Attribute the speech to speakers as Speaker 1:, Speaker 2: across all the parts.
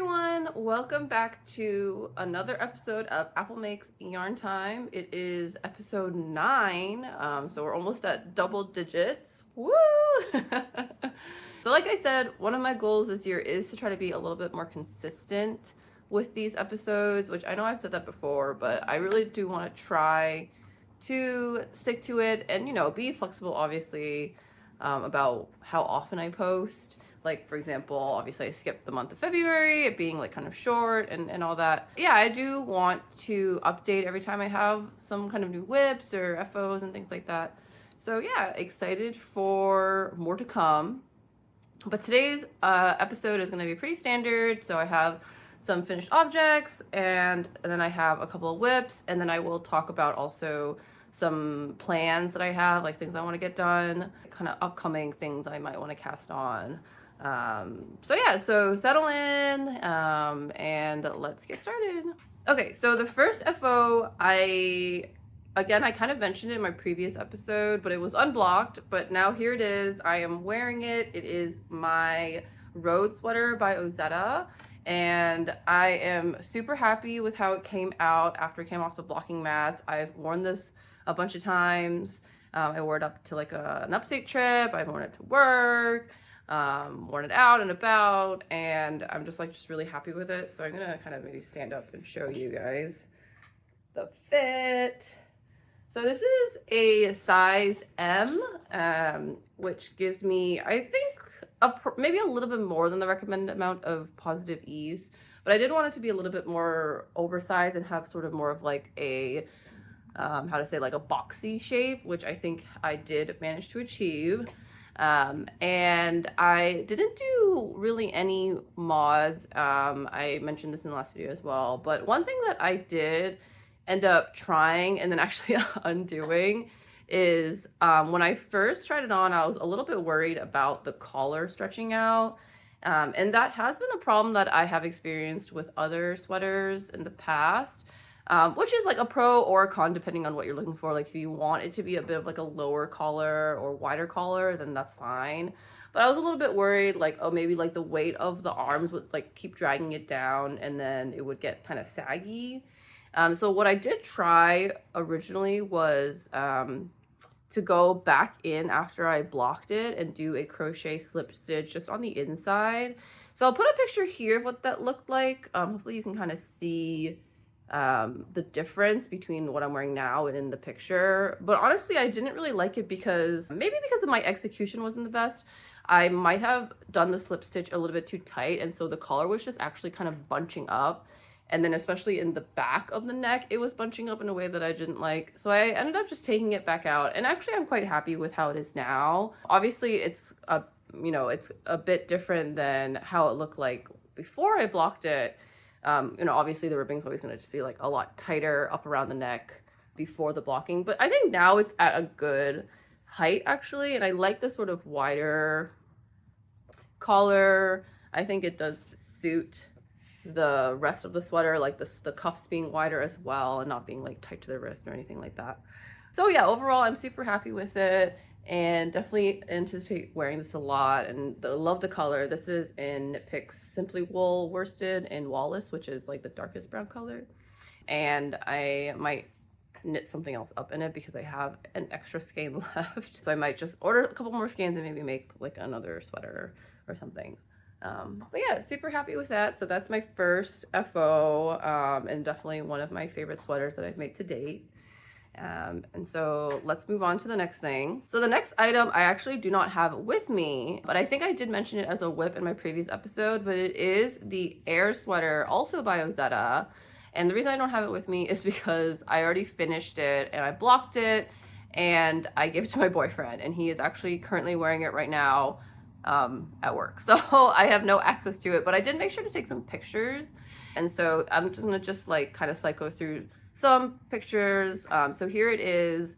Speaker 1: everyone, welcome back to another episode of Apple Makes Yarn Time. It is episode 9, so we're almost at double digits. Woo! So like I said, one of my goals this year is to try to be a little bit more consistent with these episodes, which I know I've said that before, but I really do want to try to stick to it and, be flexible, obviously, about how often I post. Like, for example, obviously I skipped the month of February, it being like kind of short and all that. Yeah, I do want to update every time I have some kind of new whips or FOs and things like that. So yeah, excited for more to come. But today's episode is going to be pretty standard. So I have some finished objects and then I have a couple of whips, and then I will talk about also some plans that I have, like things I want to get done, kind of upcoming things I might want to cast on. So yeah, so settle in and let's get started. Okay, so the first FO, I kind of mentioned it in my previous episode, but it was unblocked, but now here it is. I am wearing it. It is my road sweater by Ozetta, and I am super happy with how it came out after it came off the blocking mats. I've worn this a bunch of times. I wore it up to like an upstate trip. I've worn it to work. Worn it out and about, and I'm just really happy with it. So I'm gonna kind of maybe stand up and show you guys the fit. So this is a size M, which gives me, I think, maybe a little bit more than the recommended amount of positive ease, but I did want it to be a little bit more oversized and have sort of more of like a like a boxy shape, which I think I did manage to achieve. And I didn't do really any mods. I mentioned this in the last video as well, but one thing that I did end up trying and then actually undoing is when I first tried it on, I was a little bit worried about the collar stretching out. And that has been a problem that I have experienced with other sweaters in the past. Which is like a pro or a con depending on what you're looking for. Like if you want it to be a bit of like a lower collar or wider collar, then that's fine. But I was a little bit worried, like, oh, maybe like the weight of the arms would like keep dragging it down and then it would get kind of saggy. So what I did try originally was to go back in after I blocked it and do a crochet slip stitch just on the inside. So I'll put a picture here of what that looked like. Hopefully you can kind of see the difference between what I'm wearing now and in the picture. But honestly, I didn't really like it because maybe because of my execution wasn't the best. I might have done the slip stitch a little bit too tight, and so the collar was just actually kind of bunching up, and then especially in the back of the neck it was bunching up in a way that I didn't like. So I ended up just taking it back out, and actually I'm quite happy with how it is now. Obviously it's it's a bit different than how it looked like before I blocked it. Obviously the ribbing's always going to just be like a lot tighter up around the neck before the blocking, but I think now it's at a good height actually, and I like the sort of wider collar. I think it does suit the rest of the sweater, like the cuffs being wider as well and not being like tight to the wrist or anything like that. So yeah, overall I'm super happy with it and definitely anticipate wearing this a lot, and love the color. This is in knitpicks simply wool worsted in wallace, which is like the darkest brown color, and I might knit something else up in it because I have an extra skein left, so I might just order a couple more skeins and maybe make like another sweater or something. But yeah, super happy with that. So that's my first FO, and definitely one of my favorite sweaters that I've made to date. And so let's move on to the next thing. So the next item I actually do not have with me, but I think I did mention it as a whip in my previous episode, but it is the Air sweater, also by Ozetta. And the reason I don't have it with me is because I already finished it and I blocked it and I gave it to my boyfriend, and he is actually currently wearing it right now at work. So I have no access to it, but I did make sure to take some pictures. And so I'm just gonna like kind of cycle through some pictures. So here it is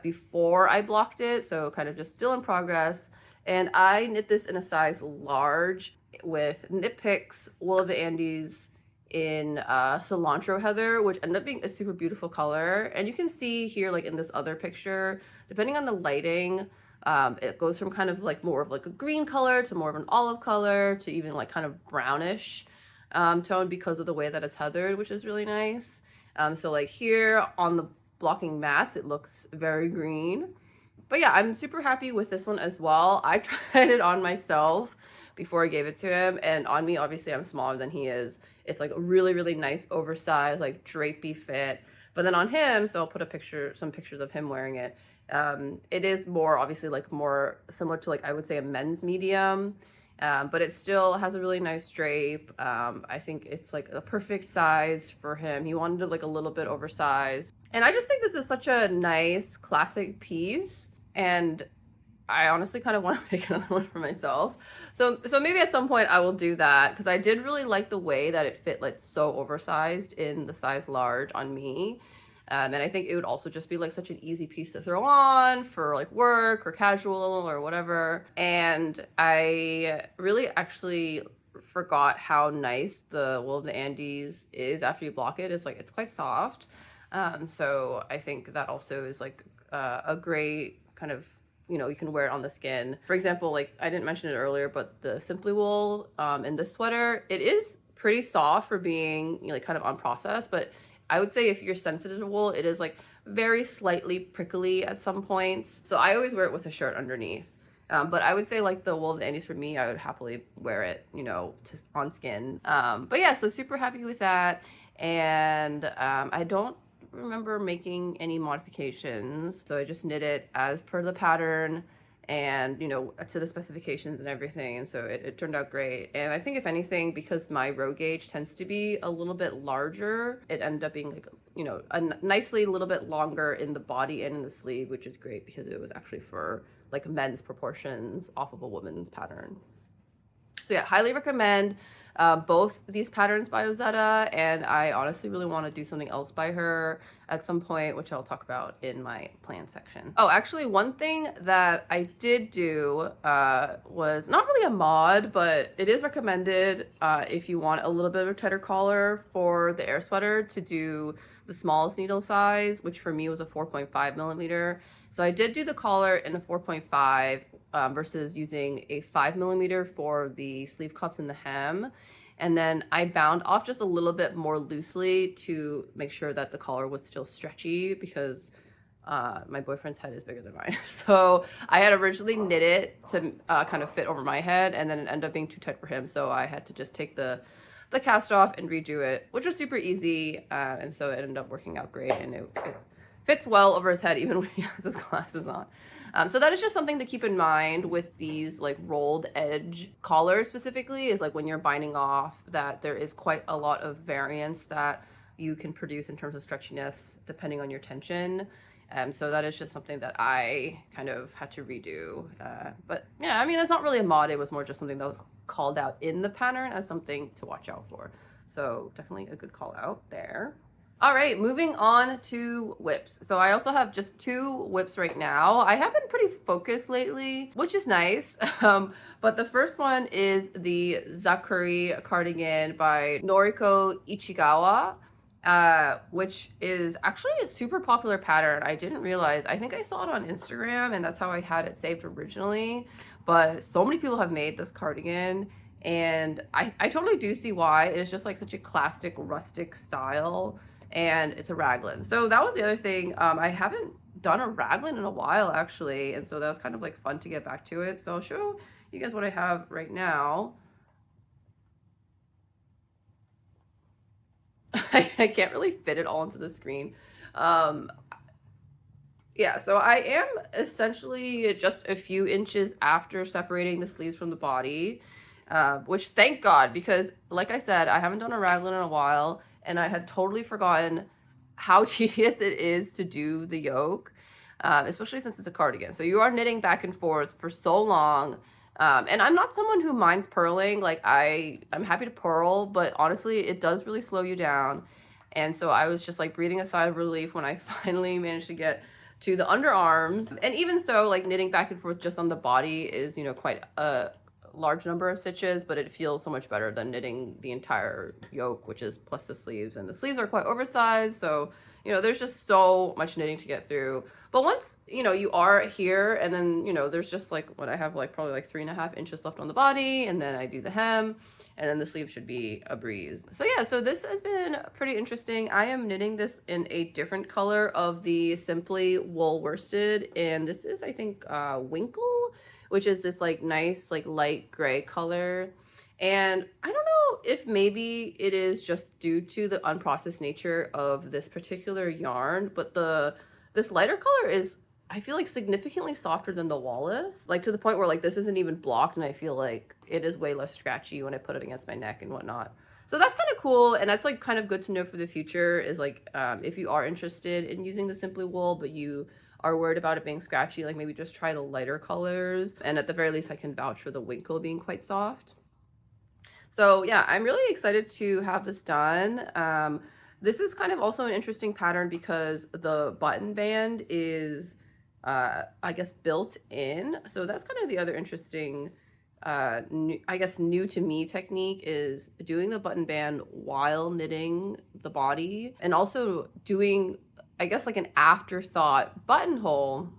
Speaker 1: before I blocked it, so kind of just still in progress. And I knit this in a size large with knitpicks wool of the Andes in cilantro heather, which ended up being a super beautiful color. And you can see here, like in this other picture, depending on the lighting, it goes from kind of like more of like a green color to more of an olive color to even like kind of brownish. tone because of the way that it's heathered, which is really nice. So like here on the blocking mats, it looks very green. But yeah, I'm super happy with this one as well. I tried it on myself before I gave it to him, and on me, obviously I'm smaller than he is. It's like a really, really nice oversized, like drapey fit. But then on him, so I'll put some pictures of him wearing it. It is more obviously like more similar to like I would say a men's medium. But it still has a really nice drape. I think it's like a perfect size for him. He wanted it like a little bit oversized. And I just think this is such a nice classic piece. And I honestly kind of want to make another one for myself. So maybe at some point I will do that, because I did really like the way that it fit like so oversized in the size large on me. And I think it would also just be like such an easy piece to throw on for like work or casual or whatever. And I really actually forgot how nice the wool of the Andes is after you block it. It's like, it's quite soft. So I think that also is like a great kind of, you know, you can wear it on the skin. For example, like I didn't mention it earlier, but the Simply Wool in this sweater, it is pretty soft for being, you know, like kind of unprocessed, but I would say if you're sensitive to wool, it is like very slightly prickly at some points. So I always wear it with a shirt underneath. But I would say like the wool of the Andes for me, I would happily wear it, you know, on skin. But yeah, so super happy with that. And I don't remember making any modifications. So I just knit it as per the pattern and, you know, to the specifications and everything. And so it turned out great. And I think if anything, because my row gauge tends to be a little bit larger, it ended up being like, you know, a nicely little bit longer in the body and in the sleeve, which is great because it was actually for like men's proportions off of a woman's pattern. So yeah, highly recommend both these patterns by Ozetta, and I honestly really want to do something else by her at some point, which I'll talk about in my plan section. Oh, actually, one thing that I did do was not really a mod, but it is recommended if you want a little bit of a tighter collar for the air sweater to do the smallest needle size, which for me was a 4.5 millimeter. So I did do the collar in a 4.5 versus using a 5 millimeter for the sleeve cuffs and the hem. And then I bound off just a little bit more loosely to make sure that the collar was still stretchy, because my boyfriend's head is bigger than mine. So I had originally knit it to kind of fit over my head, and then it ended up being too tight for him. So I had to just take the cast off and redo it, which was super easy. And so it ended up working out great, and it fits well over his head even when he has his glasses on. So that is just something to keep in mind with these like rolled edge collars specifically, is like when you're binding off, that there is quite a lot of variance that you can produce in terms of stretchiness depending on your tension. So that is just something that I kind of had to redo. But yeah, I mean, it's not really a mod. It was more just something that was called out in the pattern as something to watch out for. So definitely a good call out there. All right, moving on to whips. So I also have just 2 whips right now. I have been pretty focused lately, which is nice. But the first one is the Zakkuri cardigan by Noriko Ichigawa, which is actually a super popular pattern. I didn't realize. I think I saw it on Instagram, and that's how I had it saved originally. But so many people have made this cardigan, and I totally do see why. It's just like such a classic rustic style. And it's a raglan. So that was the other thing. I haven't done a raglan in a while, actually. And so that was kind of like fun to get back to it. So I'll show you guys what I have right now. I can't really fit it all into the screen. Yeah, so I am essentially just a few inches after separating the sleeves from the body, which thank God, because like I said, I haven't done a raglan in a while. And I had totally forgotten how tedious it is to do the yoke, especially since it's a cardigan. So you are knitting back and forth for so long. And I'm not someone who minds purling. Like I'm happy to purl, but honestly, it does really slow you down. And so I was just like breathing a sigh of relief when I finally managed to get to the underarms. And even so, like knitting back and forth just on the body is, you know, quite a large number of stitches, but it feels so much better than knitting the entire yoke, which is plus the sleeves, and the sleeves are quite oversized, so you know there's just so much knitting to get through. But once you know you are here, and then you know there's just like what I have, like probably like 3.5 inches left on the body, and then I do the hem, and then the sleeve should be a breeze. So yeah, so this has been pretty interesting. I am knitting this in a different color of the Simply Wool Worsted, and this is, I think, Winkle, which is this like nice like light gray color. And I don't know if maybe it is just due to the unprocessed nature of this particular yarn, but this lighter color is, I feel like, significantly softer than the Wallace, like to the point where like this isn't even blocked, and I feel like it is way less scratchy when I put it against my neck and whatnot. So that's kind of cool, and that's like kind of good to know for the future, is like if you are interested in using the Simply Wool but you are worried about it being scratchy, like maybe just try the lighter colors. And at the very least, I can vouch for the Winkle being quite soft. So yeah, I'm really excited to have this done. This is kind of also an interesting pattern because the button band is, I guess, built in. So that's kind of the other interesting, I guess, new to me technique, is doing the button band while knitting the body, and also doing, I guess, like an afterthought buttonhole,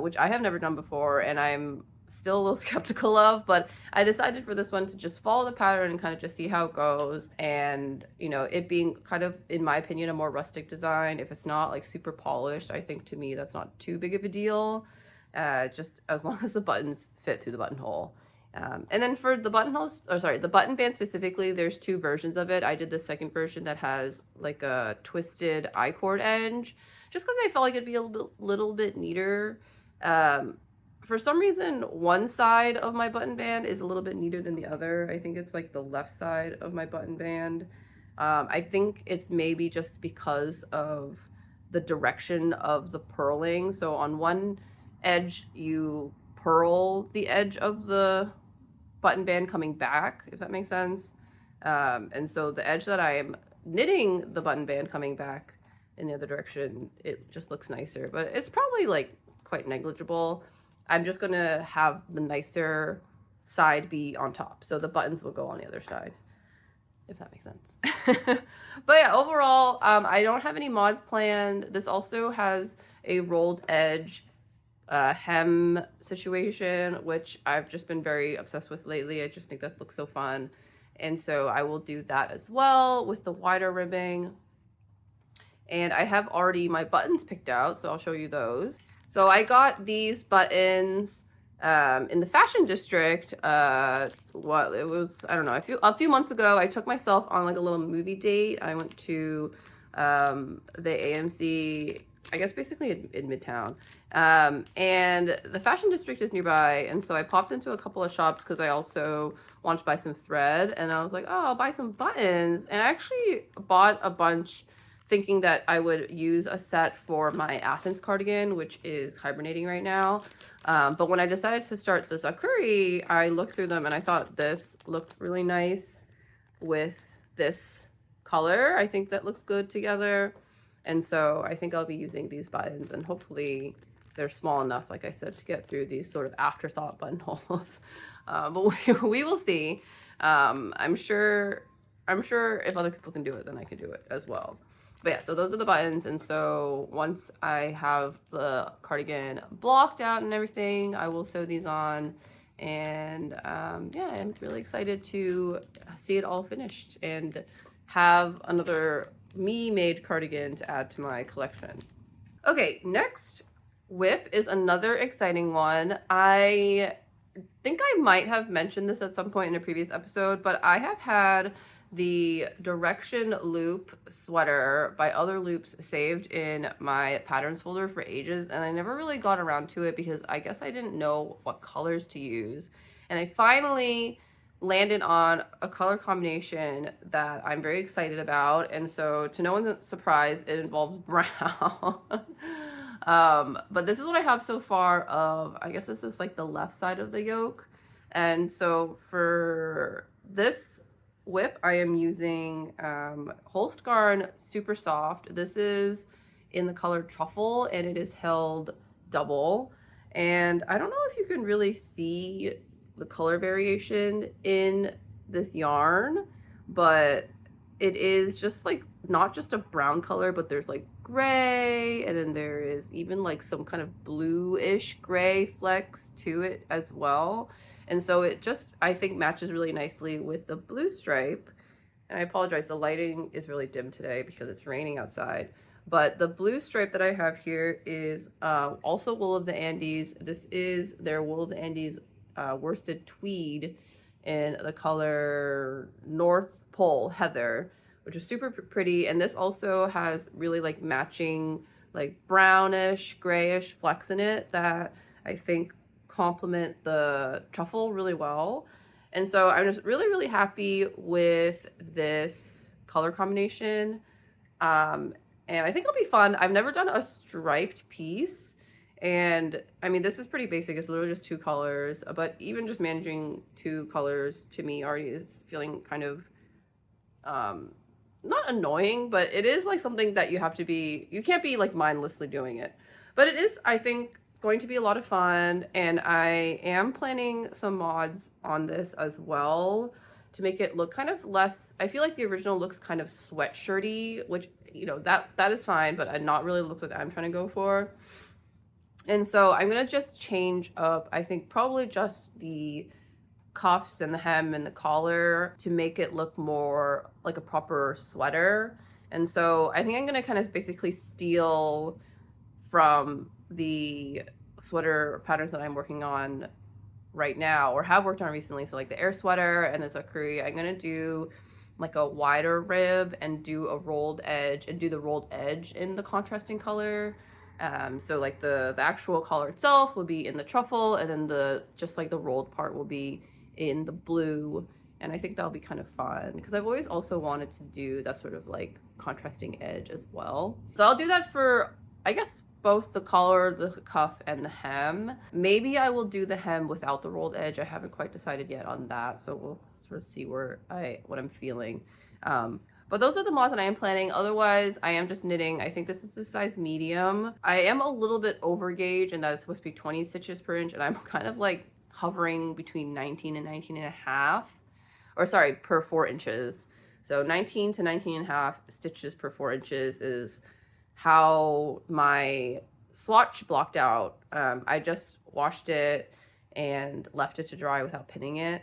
Speaker 1: which I have never done before, and I'm still a little skeptical of, but I decided for this one to just follow the pattern and kind of just see how it goes. And, you know, it being kind of, in my opinion, a more rustic design, if it's not like super polished, I think to me that's not too big of a deal, just as long as the buttons fit through the buttonhole. And then for the buttonholes, or sorry, the button band specifically, there's two versions of it. I did the second version that has like a twisted I-cord edge, just because I felt like it'd be a little bit neater. For some reason, one side of my button band is a little bit neater than the other. I think it's like the left side of my button band. I think it's maybe just because of the direction of the purling. So on one edge, you purl the edge of the button band coming back, if that makes sense. And so the edge that I am knitting the button band coming back in the other direction, it just looks nicer, but it's probably like quite negligible. I'm just gonna have the nicer side be on top, so the buttons will go on the other side, if that makes sense. But yeah, overall, I don't have any mods planned. This also has a rolled edge hem situation, which I've just been very obsessed with lately. I just think that looks so fun, and so I will do that as well with the wider ribbing. And I have already my buttons picked out, so I'll show you those. So I got these buttons in the fashion district. What it was, I don't know, a few months ago. I took myself on like a little movie date. I went to the AMC, I guess basically in Midtown. And the fashion district is nearby, and so I popped into a couple of shops because I also wanted to buy some thread, and I was like, oh, I'll buy some buttons. And I actually bought a bunch thinking that I would use a set for my Athens cardigan, which is hibernating right now. But when I decided to start the zakkuri, I looked through them and I thought this looked really nice with this color. I think that looks good together. And so I think I'll be using these buttons, and hopefully they're small enough, like I said, to get through these sort of afterthought buttonholes. But we will see. I'm sure if other people can do it, then I can do it as well. But yeah, so those are the buttons, and so once I have the cardigan blocked out and everything, I will sew these on. And yeah, I'm really excited to see it all finished and have another me-made cardigan to add to my collection. Okay, next whip is another exciting one. I think I might have mentioned this at some point in a previous episode, but I have had the direction loop sweater by Other Loops saved in my patterns folder for ages, and I never really got around to it because I guess I didn't know what colors to use. And I finally landed on a color combination that I'm very excited about, and so to no one's surprise, it involves brown. But this is what I have so far of, I guess this is like the left side of the yoke. And so for this whip, I am using Holst Garn Supersoft. This is in the color Truffle, and it is held double. And I don't know if you can really see the color variation in this yarn, but it is just like not just a brown color, but there's like gray, and then there is even like some kind of bluish gray flecks to it as well. And so it just, I think, matches really nicely with the blue stripe. And I apologize, the lighting is really dim today because it's raining outside. But the blue stripe that I have here is also wool of the Andes. This is their wool of the Andes worsted tweed in the color North Pole Heather, which is super pretty. And this also has really like matching like brownish, grayish flecks in it that I think complement the truffle really well. And so I'm just really, really happy with this color combination. And I think it'll be fun. I've never done a striped piece. And I mean, this is pretty basic. It's literally just 2 colors. But even just managing 2 colors to me already is feeling kind of not annoying, but it is like something that you have to be, you can't be like mindlessly doing it. But it is, I think, going to be a lot of fun. And I am planning some mods on this as well to make it look kind of less, I feel like the original looks kind of sweatshirty, which, you know, that is fine, but not really look what I'm trying to go for. And so I'm gonna just change up, I think probably just the cuffs and the hem and the collar to make it look more like a proper sweater. And so I think I'm gonna kind of basically steal from the sweater patterns that I'm working on right now or have worked on recently. So like the air sweater and the zakkuri, I'm gonna do like a wider rib and do a rolled edge and do the rolled edge in the contrasting color. So like the actual collar itself will be in the truffle, and then the just like the rolled part will be in the blue. And I think that'll be kind of fun because I've always also wanted to do that sort of like contrasting edge as well. So I'll do that for, I guess, both the collar, the cuff, and the hem. Maybe I will do the hem without the rolled edge. I haven't quite decided yet on that, so we'll sort of see what I'm feeling. But those are the mods that I am planning. Otherwise, I am just knitting. I think this is the size medium. I am a little bit over gauge and that it's supposed to be 20 stitches per inch, and I'm kind of like hovering between 19 and 19 and a half, or sorry, per 4 inches. So 19 to 19 and a half stitches per 4 inches is how my swatch blocked out. I just washed it and left it to dry without pinning it.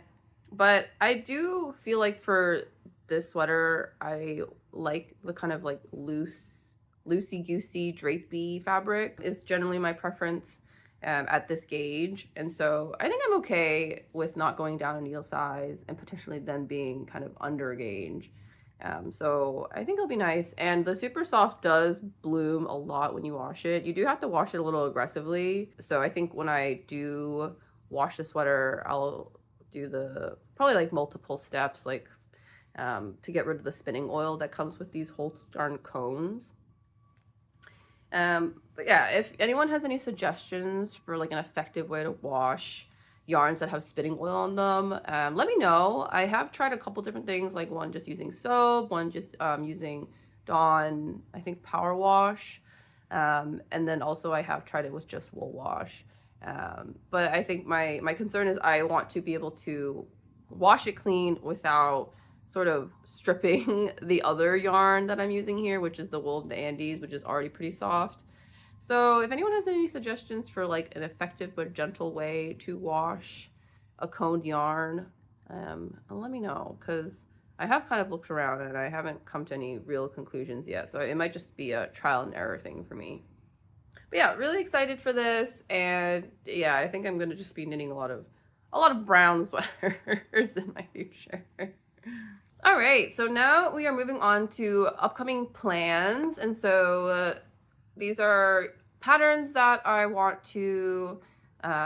Speaker 1: But I do feel like for this sweater, I like the kind of like loosey-goosey drapey fabric is generally my preference at this gauge. And so I think I'm okay with not going down a needle size and potentially then being kind of under gauge. So I think it'll be nice. And the super soft does bloom a lot when you wash it. You do have to wash it a little aggressively. So I think when I do wash the sweater, I'll do the probably like multiple steps, like to get rid of the spinning oil that comes with these holst garn cones. But yeah, if anyone has any suggestions for like an effective way to wash yarns that have spinning oil on them, let me know. I have tried a couple different things, like one just using soap, one just using Dawn, I think, power wash, and then also I have tried it with just wool wash. But I think my concern is I want to be able to wash it clean without sort of stripping the other yarn that I'm using here, which is the wool of the Andes, which is already pretty soft. So if anyone has any suggestions for like an effective but gentle way to wash a coned yarn, let me know, because I have kind of looked around and I haven't come to any real conclusions yet. So it might just be a trial and error thing for me. But yeah, really excited for this. And yeah, I think I'm going to just be knitting a lot of brown sweaters in my future. All right, so now we are moving on to upcoming plans. And so these are patterns that I want to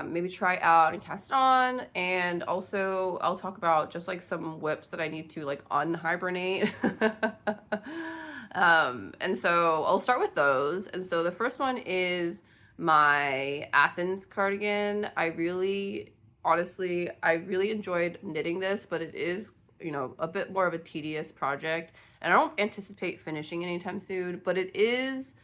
Speaker 1: maybe try out and cast on. And also I'll talk about just like some whips that I need to like unhibernate. And so I'll start with those. And so the first one is my Athens cardigan. Honestly, I really enjoyed knitting this, but it is, you know, a bit more of a tedious project, and I don't anticipate finishing anytime soon, but it is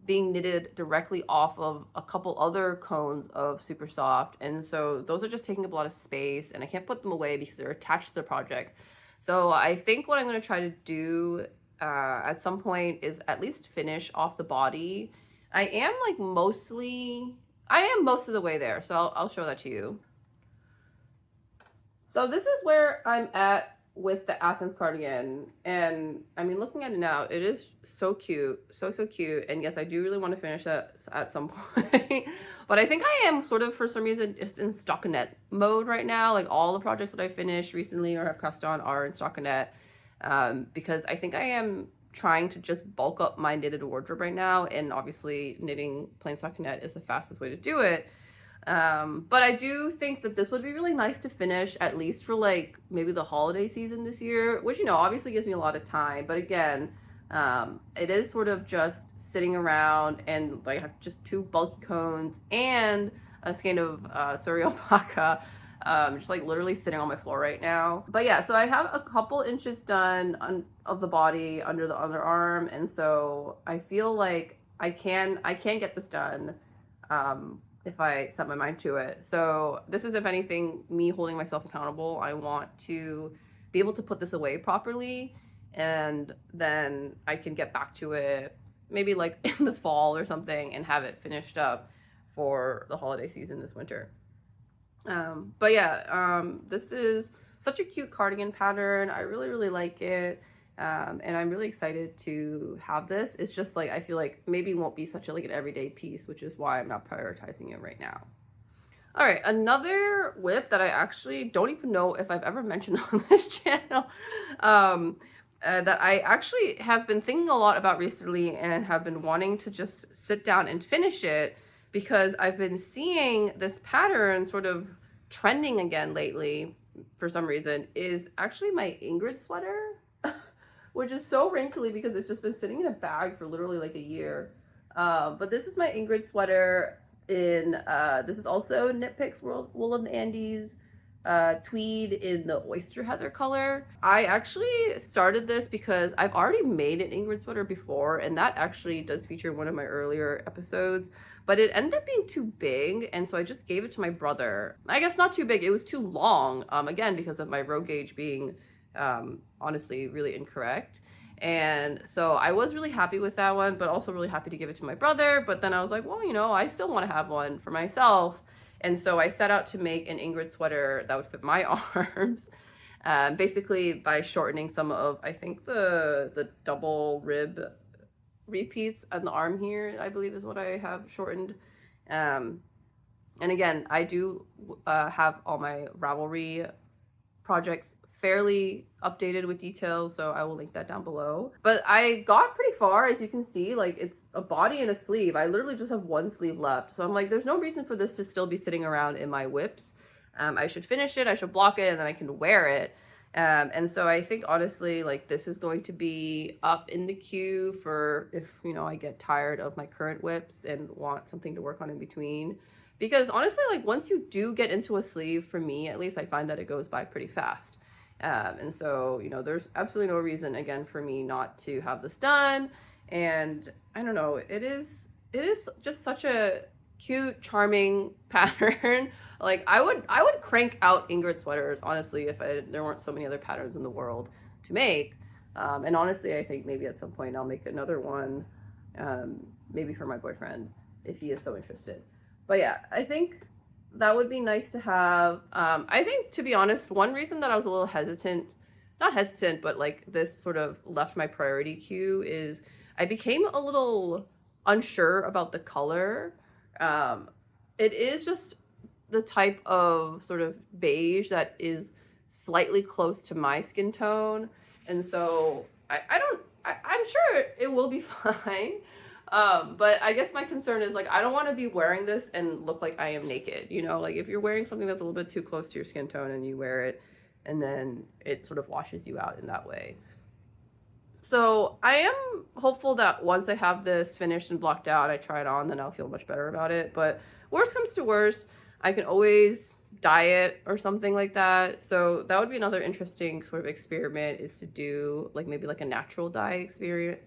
Speaker 1: being knitted directly off of a couple other cones of super soft, and so those are just taking up a lot of space and I can't put them away because they're attached to the project. So I think what I'm going to try to do at some point is at least finish off the body. I am most of the way there, so I'll show that to you. So this is where I'm at with the Athens cardigan, and I mean, looking at it now, it is so cute, so cute. And yes, I do really want to finish that at some point. But I think I am sort of, for some reason, just in stockinette mode right now. Like all the projects that I finished recently or have cast on are in stockinette, because I think I am trying to just bulk up my knitted wardrobe right now, and obviously knitting plain stockinette is the fastest way to do it. But I do think that this would be really nice to finish, at least for like maybe the holiday season this year, which, you know, obviously gives me a lot of time. But again, it is sort of just sitting around, and like I have just two bulky cones and a skein of Surrey alpaca, just like literally sitting on my floor right now. But yeah, so I have a couple inches done of the body under the underarm, and so I feel like I can get this done. If I set my mind to it. So this is, if anything, me holding myself accountable. I want to be able to put this away properly, and then I can get back to it maybe like in the fall or something and have it finished up for the holiday season this winter. But yeah, this is such a cute cardigan pattern. I really like it. And I'm really excited to have this. It's just like, I feel like maybe it won't be such a like an everyday piece, which is why I'm not prioritizing it right now. All right, another whip that I actually don't even know if I've ever mentioned on this channel, that I actually have been thinking a lot about recently and have been wanting to just sit down and finish it, because I've been seeing this pattern sort of trending again lately for some reason, is actually my Ingrid sweater. Which is so wrinkly because it's just been sitting in a bag for literally like a year. But this is my Ingrid sweater in, this is also knitpicks wool of the Andes, tweed in the oyster heather color. I actually started this because I've already made an Ingrid sweater before, and that actually does feature one of my earlier episodes, but it ended up being too big, and so I just gave it to my brother. I guess not too big, it was too long, again, because of my row gauge being honestly really incorrect. And so I was really happy with that one, but also really happy to give it to my brother. But then I was like, well, you know, I still want to have one for myself. And so I set out to make an Ingrid sweater that would fit my arms, basically by shortening some of, I think, the double rib repeats on the arm here, I believe is what I have shortened. And again, I do have all my Ravelry projects fairly updated with details, so I will link that down below. But I got pretty far, as you can see. Like, it's a body and a sleeve. I literally just have one sleeve left, so I'm like, there's no reason for this to still be sitting around in my whips. I should finish it, I should block it, and then I can wear it. And so I think, honestly, like, this is going to be up in the queue for if, you know, I get tired of my current whips and want something to work on in between. Because honestly, like, once you do get into a sleeve, for me at least, I find that it goes by pretty fast. And so, you know, there's absolutely no reason, again, for me not to have this done. And I don't know, it is just such a cute, charming pattern. Like, I would crank out Ingrid sweaters, honestly, if there weren't so many other patterns in the world to make. And honestly, I think maybe at some point I'll make another one, maybe for my boyfriend, if he is so interested. But yeah, I think that would be nice to have. I think, to be honest, one reason that I was a little hesitant, not hesitant, but like this sort of left my priority queue, is I became a little unsure about the color. It is just the type of sort of beige that is slightly close to my skin tone. And so I'm sure it will be fine. But I guess my concern is, like, I don't want to be wearing this and look like I am naked, you know? Like, if you're wearing something that's a little bit too close to your skin tone and you wear it, and then it sort of washes you out in that way. So I am hopeful that once I have this finished and blocked out, I try it on, then I'll feel much better about it. But worst comes to worst, I can always dye it or something like that. So that would be another interesting sort of experiment, is to do like maybe like a natural dye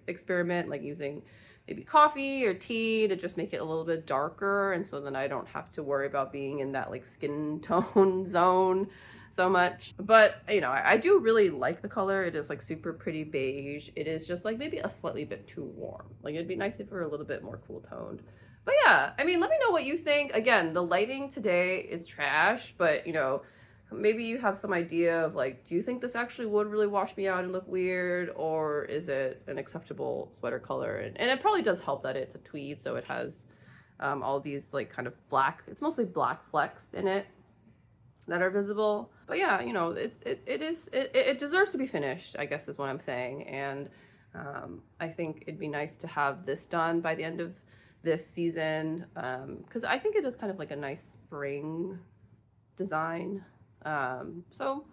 Speaker 1: experiment, like using maybe coffee or tea to just make it a little bit darker, and so then I don't have to worry about being in that like skin tone zone so much. But you know, I do really like the color. It is like super pretty beige. It is just like maybe a slightly bit too warm. Like, it'd be nice if it were a little bit more cool toned. But yeah, I mean, let me know what you think. Again, the lighting today is trash, but you know, maybe you have some idea of like, do you think this actually would really wash me out and look weird, or is it an acceptable sweater color? And it probably does help that it's a tweed, so it has all these like kind of black, it's mostly black flecks in it that are visible. But yeah, you know, it deserves to be finished, I guess is what I'm saying. And I think it'd be nice to have this done by the end of this season, because I think it is kind of like a nice spring design. So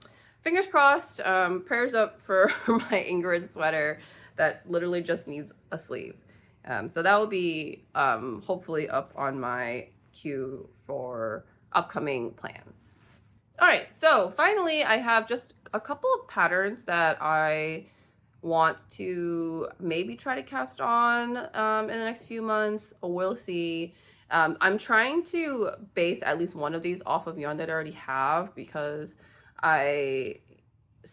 Speaker 1: fingers crossed, prayers up for my Ingrid sweater that literally just needs a sleeve. So that will be hopefully up on my queue for upcoming plans. All right, so finally I have just a couple of patterns that I want to maybe try to cast on in the next few months. We'll see. I'm trying to base at least one of these off of yarn that I already have, because I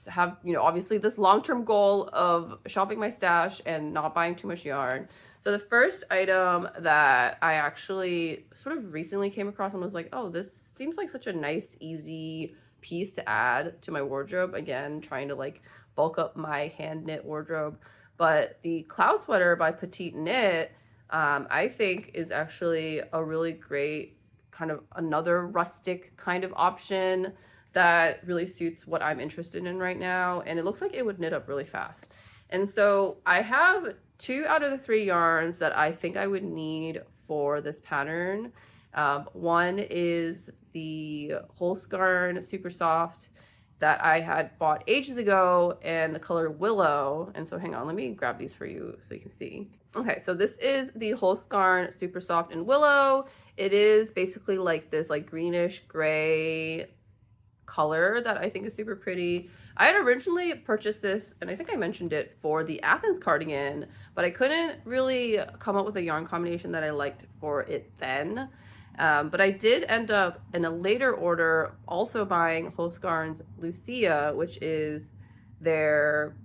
Speaker 1: have, you know, obviously this long-term goal of shopping my stash and not buying too much yarn. So the first item that I actually sort of recently came across and was like, oh, this seems like such a nice, easy piece to add to my wardrobe. Again, trying to like bulk up my hand knit wardrobe. But the Cloud Sweater by Petite Knit, I think is actually a really great kind of another rustic kind of option that really suits what I'm interested in right now. And it looks like it would knit up really fast. And so I have 2 out of the 3 yarns that I think I would need for this pattern. One is the holst garn supersoft that I had bought ages ago, and the color Willow. And so hang on, let me grab these for you so you can see. Okay, so this is the holst garn supersoft in Willow. It is basically like this like greenish gray color that I think is super pretty. I had originally purchased this, and I think I mentioned it, for the Athens cardigan, but I couldn't really come up with a yarn combination that I liked for it then. But I did end up in a later order also buying Holst Garn's Lucia, which is their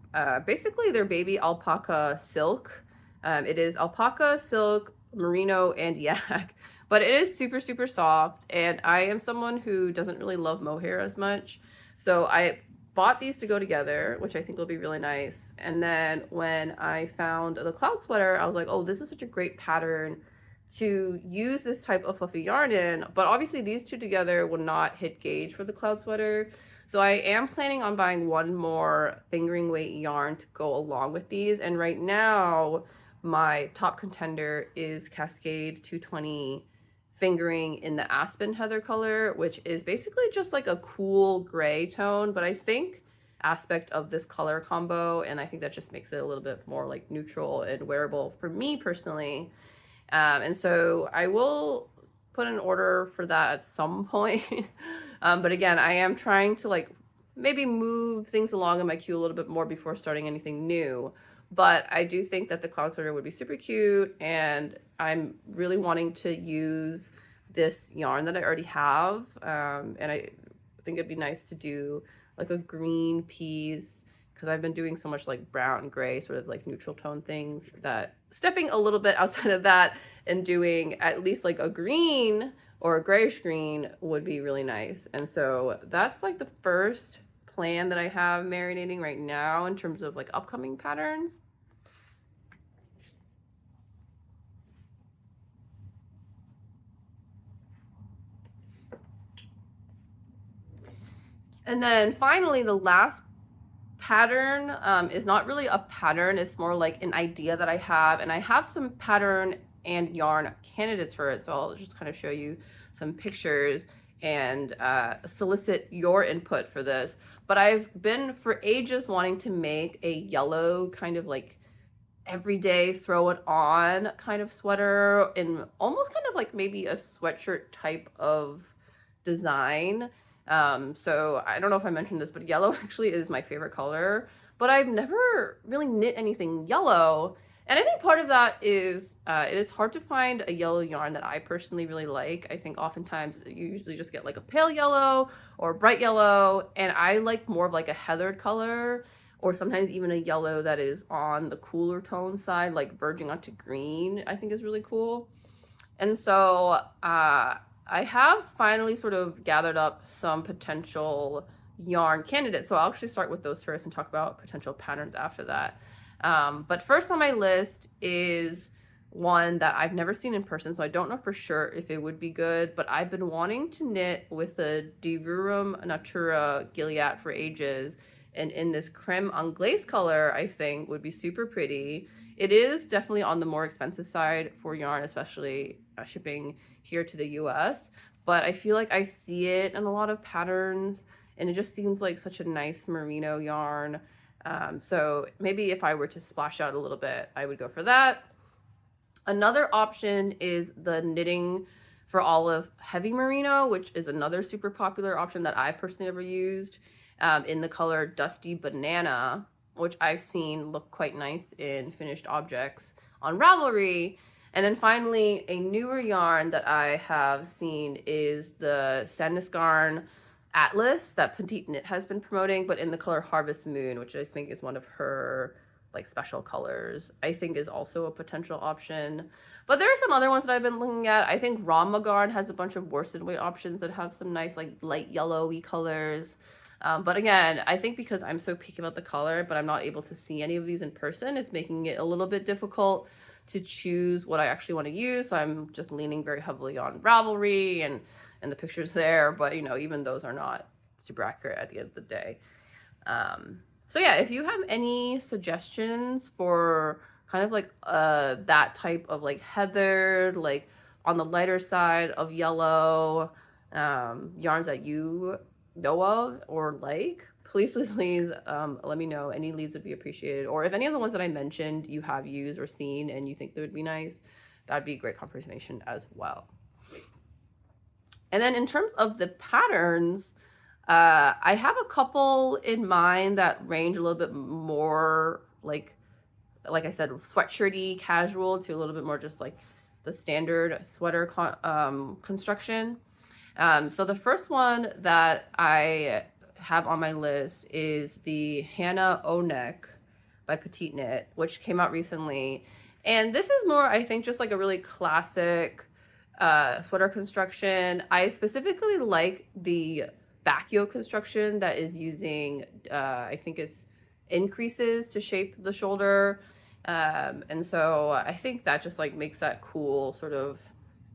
Speaker 1: basically their baby alpaca silk. It is alpaca, silk, merino, and yak, but it is super, super soft. And I am someone who doesn't really love mohair as much. So I bought these to go together, which I think will be really nice. And then when I found the Cloud Sweater, I was like, oh, this is such a great pattern to use this type of fluffy yarn in. But obviously these two together will not hit gauge for the Cloud Sweater. So I am planning on buying one more fingering weight yarn to go along with these. And right now, my top contender is Cascade 220 fingering in the Aspen Heather color, which is basically just like a cool gray tone, but I think aspect of this color combo, and I think that just makes it a little bit more like neutral and wearable for me personally. And so I will put an order for that at some point. But again, I am trying to like maybe move things along in my queue a little bit more before starting anything new. But I do think that the Cloud Sweater would be super cute, and I'm really wanting to use this yarn that I already have. And I think it'd be nice to do like a green piece, because I've been doing so much like brown, gray, sort of like neutral tone things, that stepping a little bit outside of that and doing at least like a green or a grayish green would be really nice. And so that's like the first plan that I have marinating right now in terms of like upcoming patterns. And then finally, the last pattern is not really a pattern, it's more like an idea that I have, and I have some pattern and yarn candidates for it, so I'll just kind of show you some pictures and solicit your input for this. But I've been for ages wanting to make a yellow kind of like everyday throw it on kind of sweater, in almost kind of like maybe a sweatshirt type of design. So I don't know if I mentioned this, but yellow actually is my favorite color, but I've never really knit anything yellow. And I think part of that is it is hard to find a yellow yarn that I personally really like. I think oftentimes you usually just get like a pale yellow or bright yellow, and I like more of like a heathered color, or sometimes even a yellow that is on the cooler tone side, like verging onto green, I think is really cool. And so I have finally sort of gathered up some potential yarn candidates. So I'll actually start with those first and talk about potential patterns after that. But first on my list is one that I've never seen in person, so I don't know for sure if it would be good, but I've been wanting to knit with the rerum natura gilliatt for ages, and in this creme anglaise color, I think would be super pretty. It is definitely on the more expensive side for yarn, especially shipping here to the US, but I feel like I see it in a lot of patterns, and it just seems like such a nice merino yarn. So maybe if I were to splash out a little bit, I would go for that. Another option is the knitting for olive heavy merino, which is another super popular option that I personally never used, in the color Dusty Banana, which I've seen look quite nice in finished objects on Ravelry. And then finally, a newer yarn that I have seen is the Sandnes garn Atlas that Petite Knit has been promoting, but in the color Harvest Moon, which I think is one of her like special colors. I think is also a potential option. But there are some other ones that I've been looking at. I think Rama garn has a bunch of worsted weight options that have some nice like light yellowy colors. But again, I think because I'm so picky about the color, but I'm not able to see any of these in person, it's making it a little bit difficult to choose what I actually want to use. So I'm just leaning very heavily on Ravelry and the pictures there, but you know, even those are not super accurate at the end of the day. So yeah, if you have any suggestions for kind of like that type of like heathered, like on the lighter side of yellow, yarns that you know of or like, please let me know. Any leads would be appreciated. Or if any of the ones that I mentioned you have used or seen and you think they would be nice, that'd be great confirmation as well. And then in terms of the patterns, I have a couple in mind that range a little bit more like I said, sweatshirty, casual to a little bit more just like the standard sweater construction. So the first one that I have on my list is the Hannah O-neck by Petite Knit, which came out recently. And this is more, I think, just like a really classic sweater construction. I specifically like the back yoke construction that is using, I think it's increases to shape the shoulder. And so I think that just like makes that cool sort of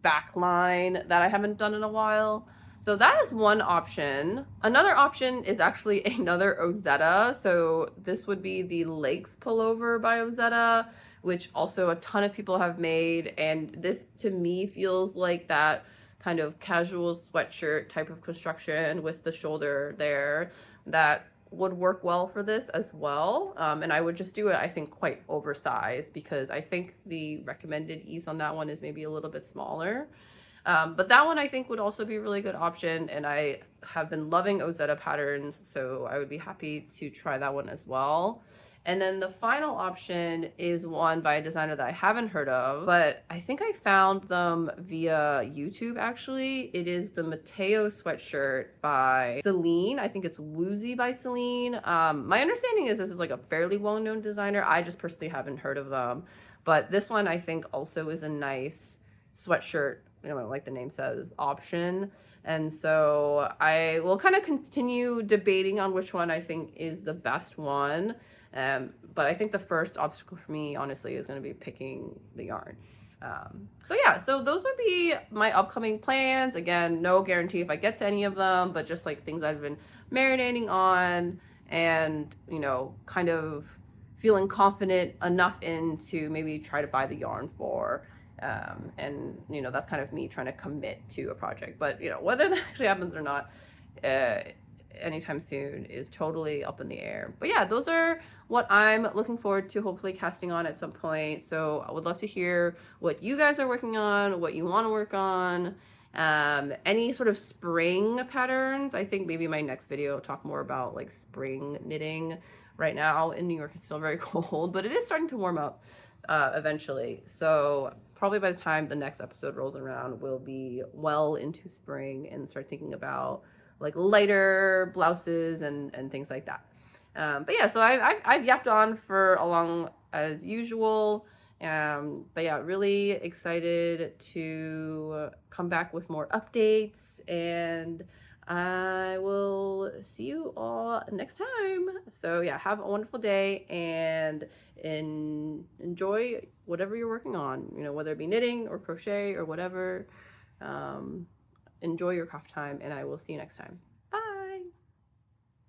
Speaker 1: back line that I haven't done in a while. So that is one option. Another option is actually another ozetta. So this would be the Lakes pullover by ozetta, which also a ton of people have made. And this to me feels like that kind of casual sweatshirt type of construction with the shoulder there that would work well for this as well. And I would just do it, I think, quite oversized because I think the recommended ease on that one is maybe a little bit smaller. But that one I think would also be a really good option, and I have been loving ozetta patterns, so I would be happy to try that one as well. And then the final option is one by a designer that I haven't heard of, but I think I found them via YouTube actually. It is the Mateo sweatshirt by Celine. I think it's Woozy by Celine. My understanding is this is like a fairly well-known designer. I just personally haven't heard of them. But this one I think also is a nice sweatshirt, you know, like the name says, option. And so I will kind of continue debating on which one I think is the best one. But I think the first obstacle for me, honestly, is going to be picking the yarn. So yeah, so those would be my upcoming plans. Again, no guarantee if I get to any of them, but just like things I've been marinating on and, you know, kind of feeling confident enough in to maybe try to buy the yarn for. And, you know, that's kind of me trying to commit to a project. But, you know, whether that actually happens or not anytime soon is totally up in the air. But yeah, those are what I'm looking forward to hopefully casting on at some point. So I would love to hear what you guys are working on, what you want to work on, any sort of spring patterns. I think maybe my next video will talk more about like spring knitting. Right now in New York it's still very cold, but it is starting to warm up eventually. So probably by the time the next episode rolls around, we'll be well into spring and start thinking about like lighter blouses and things like that. But yeah, so I've yapped on for a long as usual. But yeah, really excited to come back with more updates, and I will see you all next time. So yeah, have a wonderful day and enjoy whatever you're working on, you know, whether it be knitting or crochet or whatever. Enjoy your craft time, and I will see you next time.